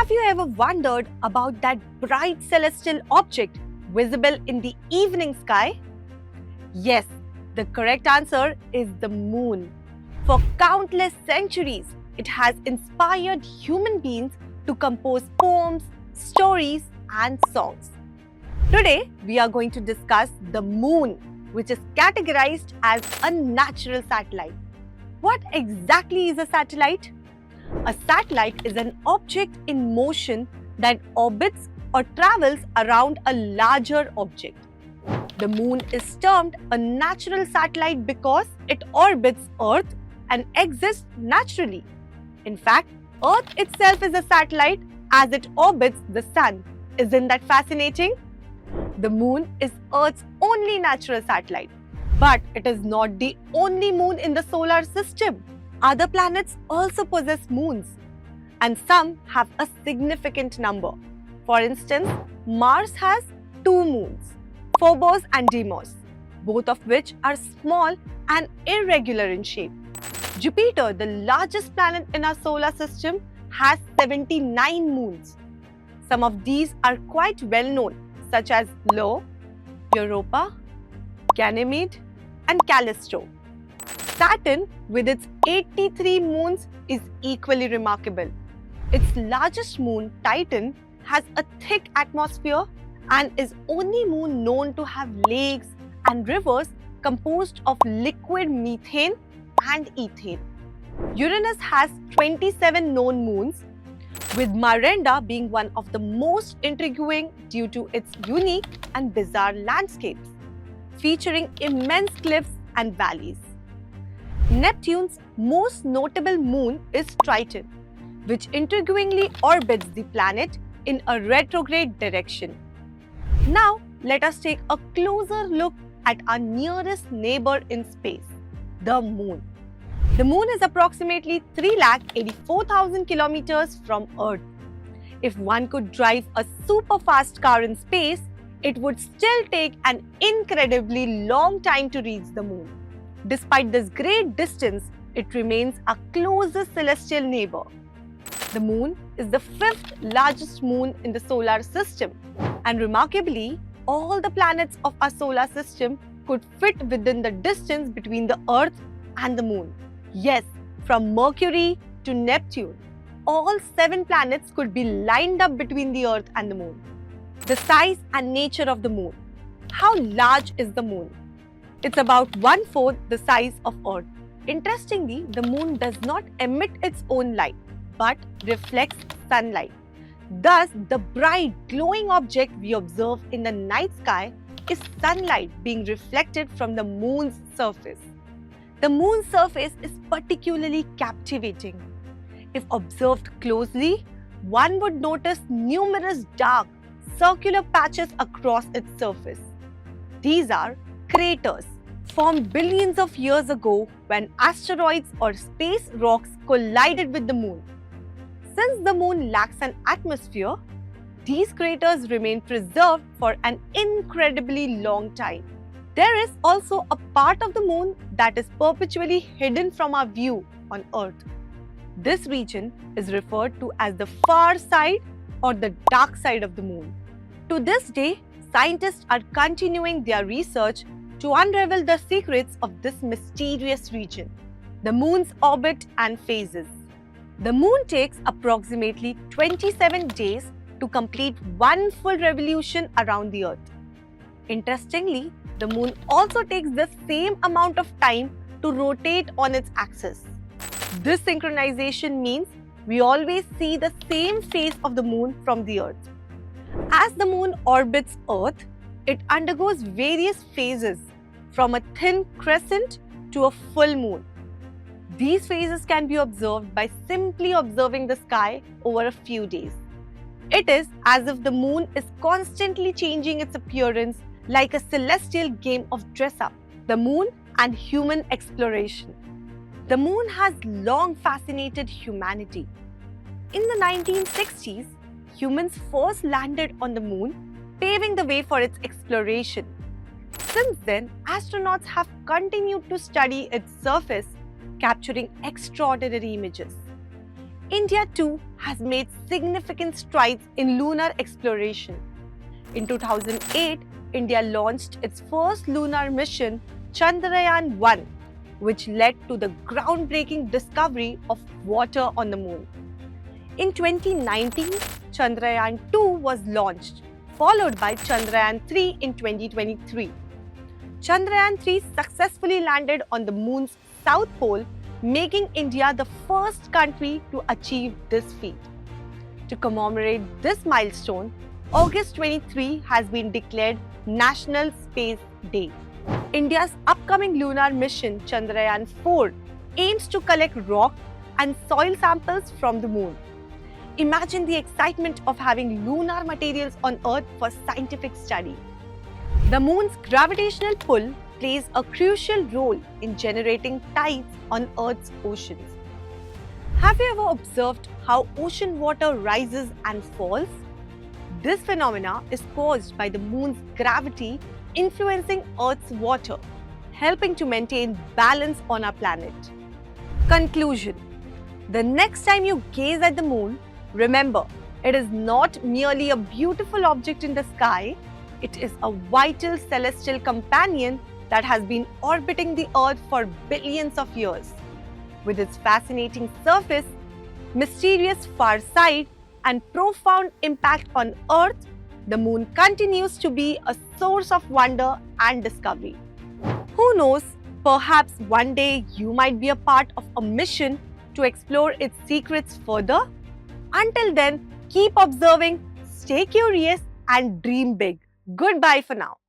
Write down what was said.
Have you ever wondered about that bright celestial object visible in the evening sky? Yes, the correct answer is the moon. For countless centuries, it has inspired human beings to compose poems, stories, and songs. Today, we are going to discuss the moon, which is categorized as a natural satellite. What exactly is a satellite? A satellite is an object in motion that orbits or travels around a larger object. The moon is termed a natural satellite because it orbits Earth and exists naturally. In fact, Earth itself is a satellite as it orbits the sun. Isn't that fascinating? The moon is Earth's only natural satellite. But it is not the only moon in the solar system. Other planets also possess moons, and some have a significant number. For instance, Mars has 2 moons, Phobos and Deimos, both of which are small and irregular in shape. Jupiter, the largest planet in our solar system, has 79 moons. Some of these are quite well known, such as Io, Europa, Ganymede, and Callisto. Saturn, with its 83 moons, is equally remarkable. Its largest moon, Titan, has a thick atmosphere and is only moon known to have lakes and rivers composed of liquid methane and ethane. Uranus has 27 known moons, with Miranda being one of the most intriguing due to its unique and bizarre landscapes, featuring immense cliffs and valleys. Neptune's most notable moon is Triton, which intriguingly orbits the planet in a retrograde direction. Now, let us take a closer look at our nearest neighbor in space, the Moon. The Moon is approximately 384,000 kilometers from Earth. If one could drive a super fast car in space, it would still take an incredibly long time to reach the Moon. Despite this great distance, it remains our closest celestial neighbor. The Moon is the 5th largest moon in the solar system, and remarkably, all the planets of our solar system could fit within the distance between the Earth and the Moon. Yes, from Mercury to Neptune, all 7 planets could be lined up between the Earth and the Moon. The size and nature of the Moon. How large is the Moon? It's about 1/4 the size of Earth. Interestingly, the Moon does not emit its own light, but reflects sunlight. Thus, the bright, glowing object we observe in the night sky is sunlight being reflected from the Moon's surface. The Moon's surface is particularly captivating. If observed closely, one would notice numerous dark, circular patches across its surface. These are craters, formed billions of years ago when asteroids or space rocks collided with the Moon. Since the Moon lacks an atmosphere, these craters remain preserved for an incredibly long time. There is also a part of the Moon that is perpetually hidden from our view on Earth. This region is referred to as the far side or the dark side of the Moon. To this day, scientists are continuing their research to unravel the secrets of this mysterious region. The Moon's orbit and phases. The Moon takes approximately 27 days to complete one full revolution around the Earth. Interestingly, the Moon also takes the same amount of time to rotate on its axis. This synchronization means we always see the same phase of the Moon from the Earth. As the Moon orbits Earth, it undergoes various phases, from a thin crescent to a full moon. These phases can be observed by simply observing the sky over a few days. It is as if the Moon is constantly changing its appearance like a celestial game of dress-up. The Moon and human exploration. The Moon has long fascinated humanity. In the 1960s, humans first landed on the Moon, paving the way for its exploration. Since then, astronauts have continued to study its surface, capturing extraordinary images. India too has made significant strides in lunar exploration. In 2008, India launched its first lunar mission, Chandrayaan-1, which led to the groundbreaking discovery of water on the moon. In 2019, Chandrayaan-2 was launched, followed by Chandrayaan-3 in 2023. Chandrayaan-3 successfully landed on the moon's south pole, making India the first country to achieve this feat. To commemorate this milestone, August 23 has been declared National Space Day. India's upcoming lunar mission, Chandrayaan-4, aims to collect rock and soil samples from the moon. Imagine the excitement of having lunar materials on Earth for scientific study. The moon's gravitational pull plays a crucial role in generating tides on Earth's oceans. Have you ever observed how ocean water rises and falls? This phenomena is caused by the moon's gravity influencing Earth's water, helping to maintain balance on our planet. Conclusion: the next time you gaze at the moon, remember, it is not merely a beautiful object in the sky, it is a vital celestial companion that has been orbiting the Earth for billions of years. With its fascinating surface, mysterious far side, and profound impact on Earth, the moon continues to be a source of wonder and discovery. Who knows, perhaps one day you might be a part of a mission to explore its secrets further. Until then, keep observing, stay curious, and dream big. Goodbye for now.